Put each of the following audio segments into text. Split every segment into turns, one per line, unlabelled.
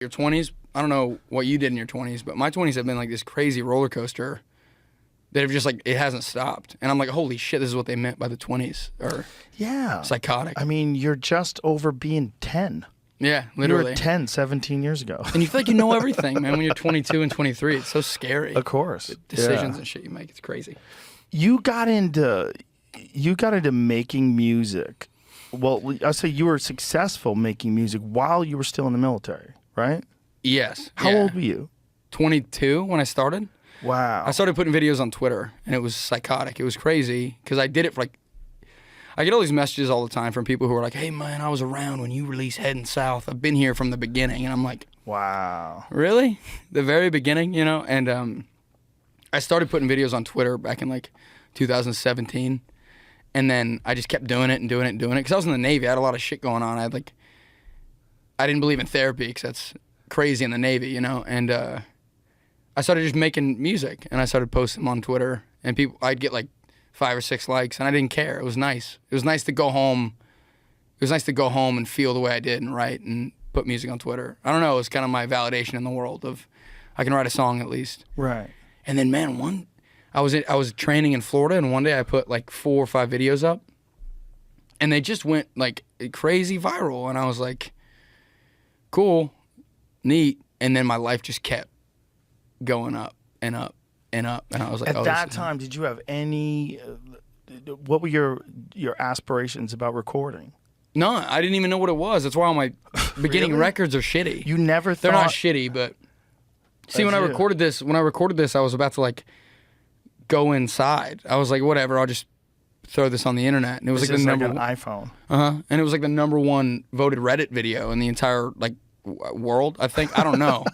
Your 20s, I don't know what you did in your 20s, but my 20s have been like this crazy roller coaster that have just like, it hasn't stopped. And I'm like, holy shit, this is what they meant by the 20s. Or psychotic.
I mean, you're just over being 10.
Yeah, literally.
You were 10, 17 years ago.
And you feel like you know everything, man, when you're 22 and 23. It's so scary.
Of course.
The decisions and shit you make, it's crazy.
You got into making music. Well, I'll say you were successful making music while you were still in the military, right?
Yes.
How old were you?
22 when I started.
Wow.
I started putting videos on Twitter, and it was psychotic. It was crazy, because I did it for like, I get all these messages all the time from people who are like, hey, man, I was around when you released Heading South. I've been here from the beginning. And I'm like,
wow.
Really? The very beginning, you know? And I started putting videos on Twitter back in like 2017. And then I just kept doing it and doing it and doing it. Because I was in the Navy. I had a lot of shit going on. I didn't believe in therapy because that's crazy in the Navy, you know? And I started just making music. And I started posting them on Twitter. And I'd get like 5 or 6 likes. And I didn't care. It was nice. It was nice to go home. It was nice to go home and feel the way I did and write and put music on Twitter. I don't know. It was kind of my validation in the world of I can write a song at least.
Right.
And then, man, I was training in Florida, and one day I put like 4 or 5 videos up, and they just went like crazy viral. And I was like, cool, neat. And then my life just kept going up and up and up. And I was like,
at that time, did you have any? What were your aspirations about recording?
No, I didn't even know what it was. That's why all my beginning
Really?
records are shitty.
You never thought
they're not shitty, but see, when I recorded this, I was about to like go inside. I was like, whatever, I'll just throw this on the internet. And it was like the number
like an iPhone.
And it was like the #1 voted Reddit video in the entire like world, I think. I don't know.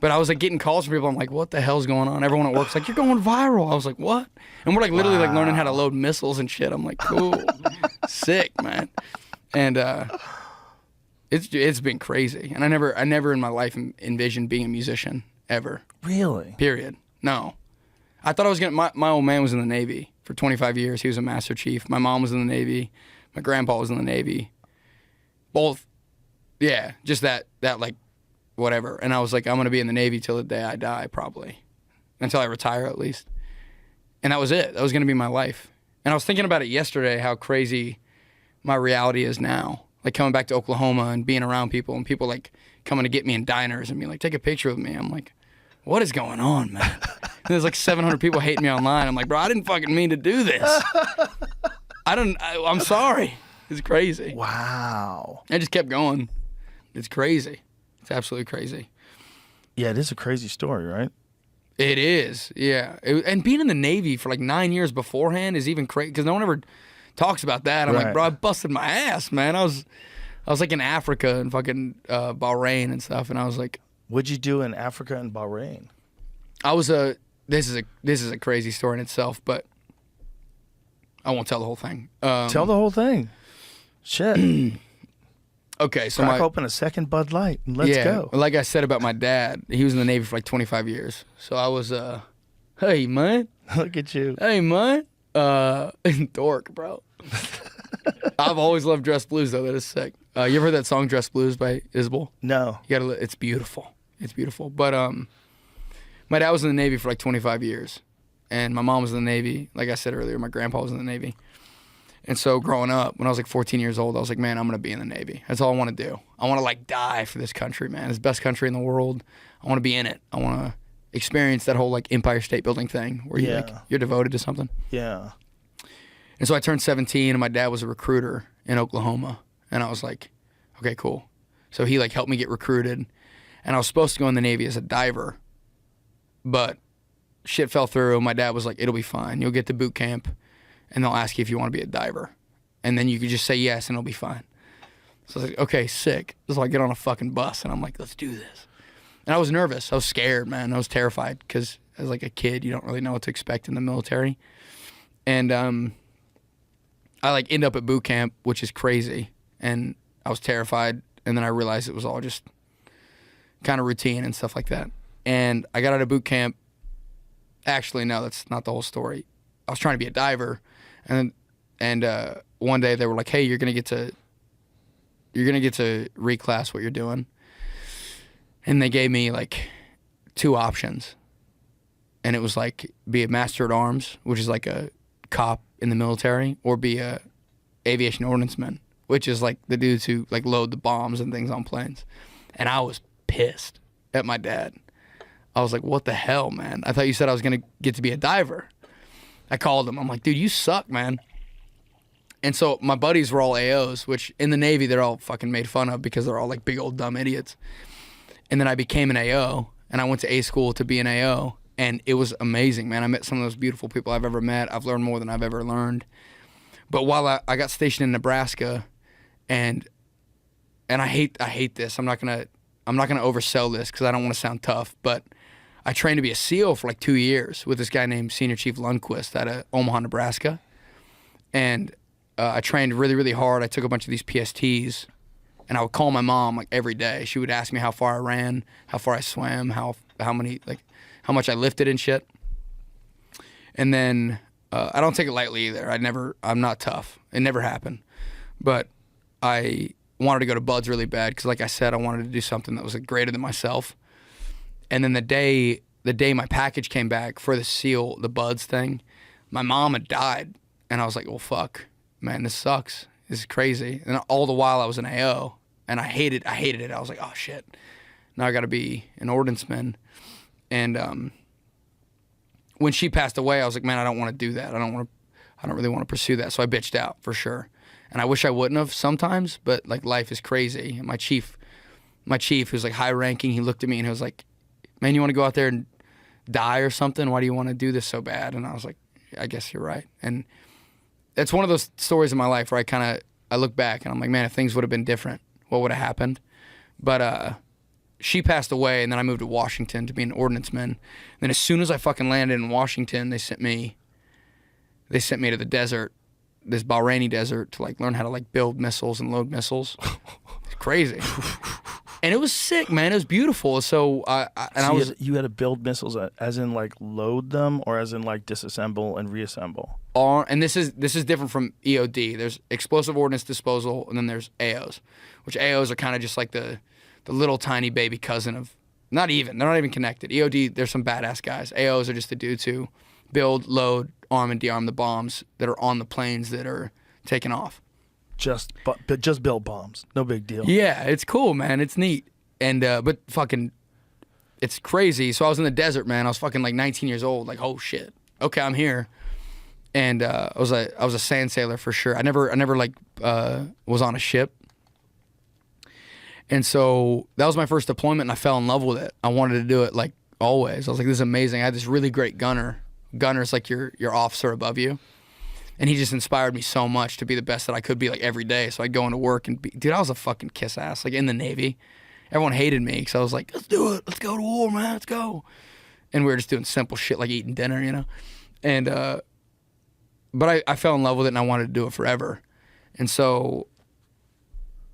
But I was like getting calls from people. I'm like, what the hell's going on? Everyone at work's like, you're going viral. I was like, what? And we're like literally like learning how to load missiles and shit. I'm like, cool. Sick, man. And it's been crazy. And I never in my life envisioned being a musician ever.
Really?
Period. No. I thought I was gonna. My old man was in the Navy for 25 years. He was a Master Chief. My mom was in the Navy. My grandpa was in the Navy. Both. Yeah, just that like whatever. And I was like, I'm gonna be in the Navy till the day I die, probably, until I retire at least. And that was it. That was gonna be my life. And I was thinking about it yesterday, how crazy my reality is now. Like coming back to Oklahoma and being around people, and people like coming to get me in diners and being like, take a picture with me. I'm like, what is going on, man? And there's like 700 people hating me online. I'm like, bro, I didn't fucking mean to do this. I'm sorry. It's crazy.
Wow.
I just kept going. It's crazy. It's absolutely crazy.
Yeah, it is a crazy story, right?
It is, yeah. And being in the Navy for like 9 years beforehand is even crazy, because no one ever talks about that. I'm like, bro, I busted my ass, man. I was like in Africa and fucking Bahrain and stuff, and I was like,
what'd you do in Africa and Bahrain?
This is a crazy story in itself, but I won't tell the whole thing.
Tell the whole thing. Shit.
Okay, so
crack open a second Bud Light and let's go.
Like I said about my dad, he was in the Navy for like 25 years. So I was, hey man.
Look at you.
Hey man. Dork, bro. I've always loved Dress Blues though. That is sick. You ever heard that song Dress Blues by Isbell?
No.
It's beautiful. It's beautiful. But my dad was in the Navy for like 25 years, and my mom was in the Navy. Like I said earlier, my grandpa was in the Navy. And so growing up, when I was like 14 years old, I was like, man, I'm going to be in the Navy. That's all I want to do. I want to like die for this country, man. It's the best country in the world. I want to be in it. I want to experience that whole like Empire State Building thing where you're devoted to something.
Yeah.
And so I turned 17, and my dad was a recruiter in Oklahoma. And I was like, okay, cool. So he like helped me get recruited. And I was supposed to go in the Navy as a diver, but shit fell through. My dad was like, it'll be fine. You'll get to boot camp, and they'll ask you if you want to be a diver. And then you could just say yes, and it'll be fine. So I was like, okay, sick. So I get on a fucking bus, and I'm like, let's do this. And I was nervous. I was scared, man. I was terrified, because as like a kid, you don't really know what to expect in the military. And I like end up at boot camp, which is crazy. And I was terrified, and then I realized it was all just kind of routine and stuff like that. And I got out of boot camp. Actually, no, that's not the whole story. I was trying to be a diver, and one day they were like, "Hey, you're gonna get to reclass what you're doing." And they gave me like 2 options. And it was like be a master at arms, which is like a cop in the military, or be a aviation ordnanceman, which is like the dudes who like load the bombs and things on planes. And I was pissed at my dad. I was like, what the hell, man? I thought you said I was going to get to be a diver. I called him. I'm like, dude, you suck, man. And so my buddies were all AOs, which in the Navy, they're all fucking made fun of because they're all like big old dumb idiots. And then I became an AO, and I went to A school to be an AO. And it was amazing, man. I met some of those beautiful people I've ever met. I've learned more than I've ever learned. But while I got stationed in Nebraska, and I hate this. I'm not gonna oversell this because I don't want to sound tough. But I trained to be a SEAL for like 2 years with this guy named Senior Chief Lundquist out of Omaha, Nebraska. And I trained really, really hard. I took a bunch of these PSTs, and I would call my mom like every day. She would ask me how far I ran, how far I swam, how much I lifted and shit. And then I don't take it lightly either. I'm not tough. It never happened. But I wanted to go to Buds really bad because, like I said, I wanted to do something that was like, greater than myself. And then the day my package came back for the Buds thing, my mom had died. And I was like, well, fuck, man, this sucks. This is crazy. And all the while I was an AO, and I hated it. I was like, oh, shit. Now I got to be an ordnanceman. And when she passed away, I was like, man, I don't want to do that. I don't really want to pursue that. So I bitched out for sure. And I wish I wouldn't have sometimes, but like life is crazy. And my chief, who's like high ranking, he looked at me and he was like, man, you want to go out there and die or something? Why do you want to do this so bad? And I was like, I guess you're right. And it's one of those stories in my life where I look back and I'm like, man, if things would have been different, what would have happened? But she passed away, and then I moved to Washington to be an ordnanceman. And then as soon as I fucking landed in Washington, they sent me to the desert, this Bahraini desert, to like learn how to like build missiles and load missiles. It's crazy. And it was sick, man. It was beautiful. So you had
to build missiles as in like load them, or as in like disassemble and reassemble?
And this is different from EOD. There's explosive ordnance disposal, and then there's AOs, which AOs are kind of just like the little tiny baby cousin of, they're not even connected. EOD, there's some badass guys. AOs are just the dudes who build, load, arm, and de-arm the bombs that are on the planes that are taking off.
Just build bombs. No big deal.
Yeah, it's cool, man. It's neat. And, but fucking, it's crazy. So I was in the desert, man. I was fucking like 19 years old. Like, oh shit. Okay, I'm here. And I was a sand sailor for sure. I never like was on a ship. And so that was my first deployment, and I fell in love with it. I wanted to do it like always. I was like, this is amazing. I had this really great gunner. Gunner's like your officer above you. And he just inspired me so much to be the best that I could be like every day. So I'd go into work and dude, I was a fucking kiss ass. Like in the Navy, everyone hated me because I was like, let's do it. Let's go to war, man. Let's go. And we were just doing simple shit like eating dinner, you know? And, but I fell in love with it, and I wanted to do it forever. And so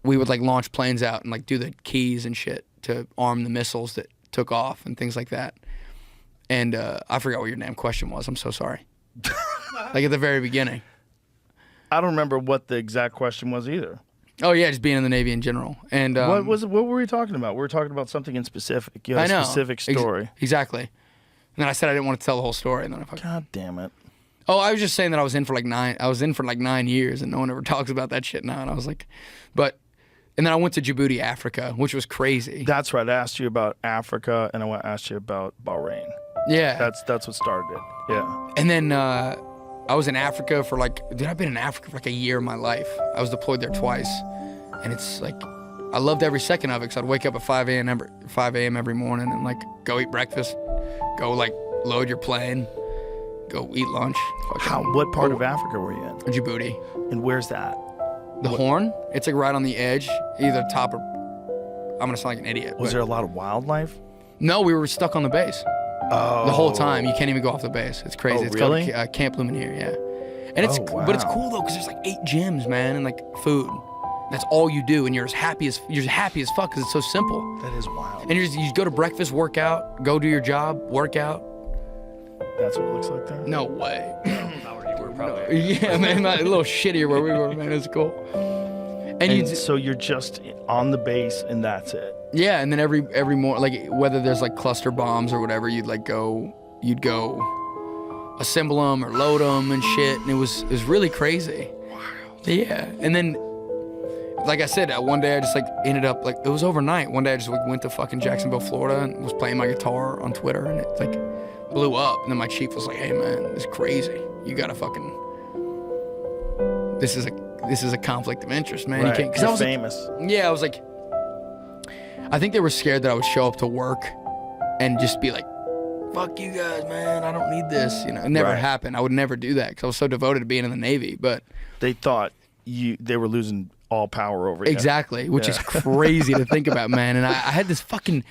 we would like launch planes out and like do the keys and shit to arm the missiles that took off and things like that. And I forgot what your damn question was. I'm so sorry. Like at the very beginning.
I don't remember what the exact question was either.
Oh yeah, just being in the Navy in general. And
what were we talking about? We were talking about something in specific. You had a specific story.
Exactly. And then I said I didn't want to tell the whole story, and then
God damn it.
Oh, I was just saying that I was in for like 9 years, and no one ever talks about that shit now. And I was like, and then I went to Djibouti, Africa, which was crazy.
That's right. I asked you about Africa, and I asked you about Bahrain.
Yeah.
That's what started it. Yeah.
And then I was in Africa for like, dude, I've been in Africa for like a year of my life. I was deployed there twice. And it's like, I loved every second of it, because I'd wake up at 5 a.m. every morning and like go eat breakfast, go like load your plane, go eat lunch.
What part of Africa were you in?
Djibouti.
And where's that?
The Horn. It's like right on the edge, either top or, I'm gonna sound like an idiot.
Was there a lot of wildlife?
No, we were stuck on the base.
Oh.
The whole time. You can't even go off the base. It's crazy.
Oh,
it's
really?
called Camp Lumineer, yeah. And it's,
wow.
But it's cool though, because there's like 8 gyms, man, and like food. That's all you do, and you're happy as fuck because it's so simple.
That is wild.
And you go to breakfast, work out, go do your job, work out.
That's what it looks like there?
No way.
Not where you were, probably.
Yeah, man, a little shittier where we were, man. It's cool.
And so you're just on the base, and that's it.
Yeah, and then every more like whether there's like cluster bombs or whatever, you'd go assemble them or load them and shit, and it was really crazy. Yeah, and then like I said, one day I just like ended up like it was overnight. One day I just like went to fucking Jacksonville, Florida, and was playing my guitar on Twitter, and it like blew up. And then my chief was like, "Hey man, this is crazy. You gotta fucking this is a conflict of interest, man.
Right.
You can't."
You're
I was
famous.
I was like, I think they were scared that I would show up to work and just be like, "Fuck you guys, man. I don't need this." You know, it never happened. I would never do that because I was so devoted to being in the Navy. But
they thought they were losing all power over you.
Exactly, which is crazy to think about, man. And I had this fucking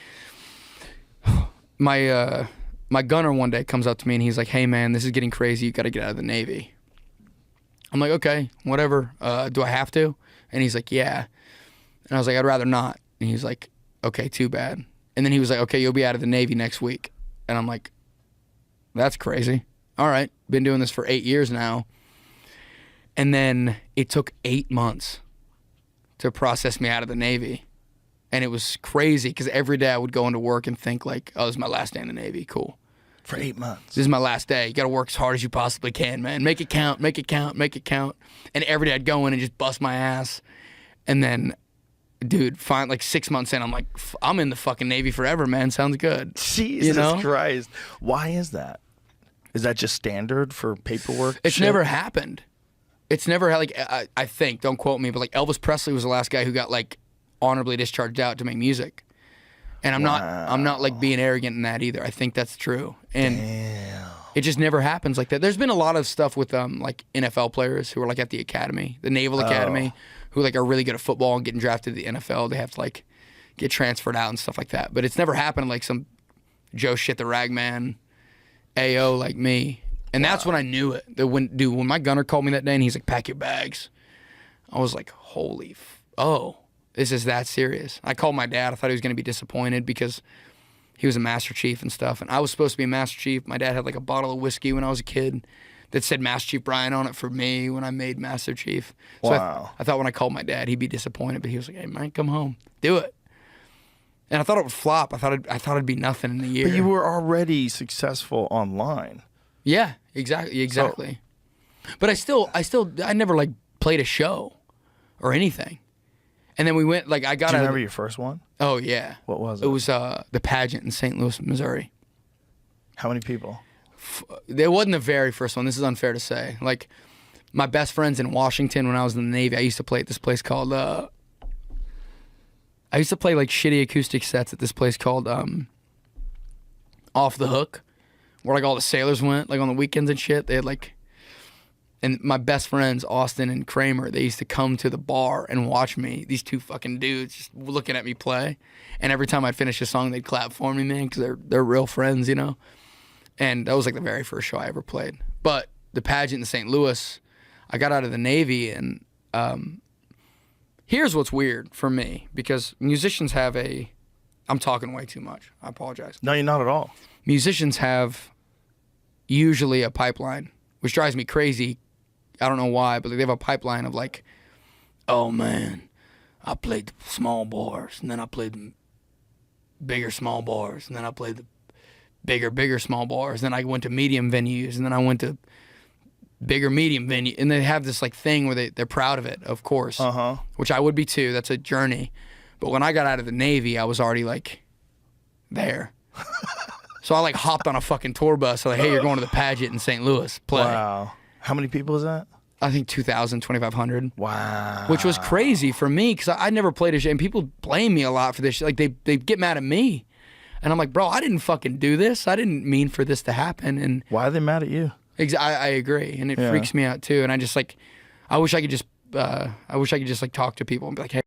my gunner one day comes up to me and he's like, "Hey man, this is getting crazy. You got to get out of the Navy." I'm like, "Okay, whatever. Do I have to?" And he's like, "Yeah." And I was like, "I'd rather not." And he's like, "Okay, too bad." And then he was like, "Okay, you'll be out of the Navy next week." And I'm like, "That's crazy. All right, been doing this for 8 years now." And then it took 8 months to process me out of the Navy. And it was crazy because every day I would go into work and think like, "Oh, this is my last day in the Navy. Cool.
For 8 months.
This is my last day. You got to work as hard as you possibly can, man. Make it count, make it count, make it count." And every day I'd go in and just bust my ass. And then, dude, like 6 months in, I'm like, I'm in the fucking Navy forever, man. Sounds good.
Jesus Christ. Why is that? Is that just standard for paperwork?
It's never happened. It's never had, like, I think, don't quote me, but like Elvis Presley was the last guy who got like honorably discharged out to make music. And I'm not like being arrogant in that either. I think that's true. And it just never happens like that. There's been a lot of stuff with like NFL players who are like at the academy, the Naval Academy, who like are really good at football and getting drafted to the NFL. They have to like get transferred out and stuff like that. But it's never happened like some Joe shit the ragman AO like me. And that's when I knew it. That when my gunner called me that day and he's like, "Pack your bags," I was like, holy, this is that serious. I called my dad. I thought he was going to be disappointed because he was a Master Chief and stuff. And I was supposed to be a Master Chief. My dad had like a bottle of whiskey when I was a kid that said Master Chief Bryan on it for me when I made Master Chief. So I thought when I called my dad, he'd be disappointed. But he was like, "Hey, man, come home. Do it." And I thought it would flop. I thought it'd be nothing in a year.
But you were already successful online.
Yeah, exactly. So, but I never like played a show or anything. And then we went like I got.
Do you remember your first one?
Oh yeah.
What was it?
It was the pageant in St. Louis, Missouri.
How many people?
It wasn't the very first one. This is unfair to say. Like my best friends in Washington when I was in the Navy, I used to play at this place called. I used to play like shitty acoustic sets at this place called Off the Hook, where like all the sailors went like on the weekends and shit. They had like, and my best friends Austin and Kramer, they used to come to the bar and watch me. These two fucking dudes just looking at me play, and every time I'd finish a song, they'd clap for me, man, because they're real friends, you know. And that was like the very first show I ever played. But the pageant in St. Louis, I got out of the Navy, and here's what's weird for me, because musicians have I'm talking way too much. I apologize.
No, you're not at all.
Musicians have usually a pipeline, which drives me crazy. I don't know why, but they have a pipeline of like, "Oh man, I played the small bars, and then I played the bigger small bars, and then I played the bigger small bars. Then I went to medium venues, and then I went to bigger medium venue." And they have this like thing where they're proud of it, of course, which I would be too. That's a journey. But when I got out of the Navy, I was already like there. So I like hopped on a fucking tour bus. So like, "Hey, you're going to the pageant in St. Louis. Play."
Wow. How many people is that?
I think 2,000, 2,500.
Wow.
Which was crazy for me because I never played a show. And people blame me a lot for this shit. Like they get mad at me. And I'm like, bro, I didn't fucking do this. I didn't mean for this to happen. And
why are they mad at you?
I agree. And it freaks me out too. And I just like, I wish I could just like talk to people and be like, "Hey,